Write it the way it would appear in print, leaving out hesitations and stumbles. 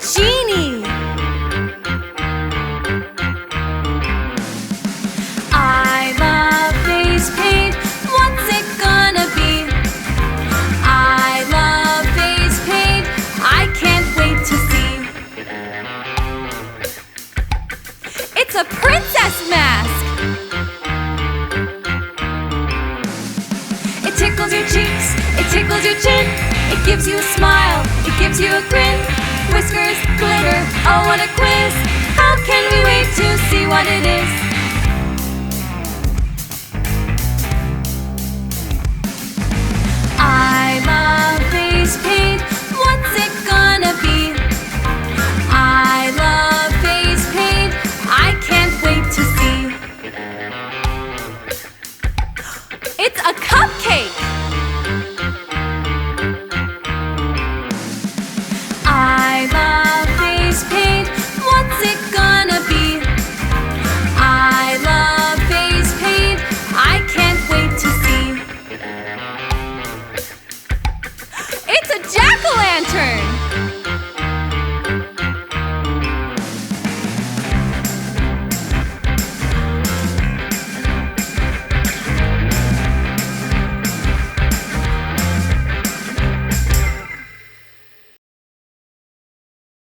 Genie. I love face paint. What's it gonna be? I love face paint. I can't wait to see. It's a princess mask. It tickles your cheeks, it tickles your chin. It gives you a smile, it gives you a grin. Whiskers, glitter, oh what a quiz. How can we wait to see what it is?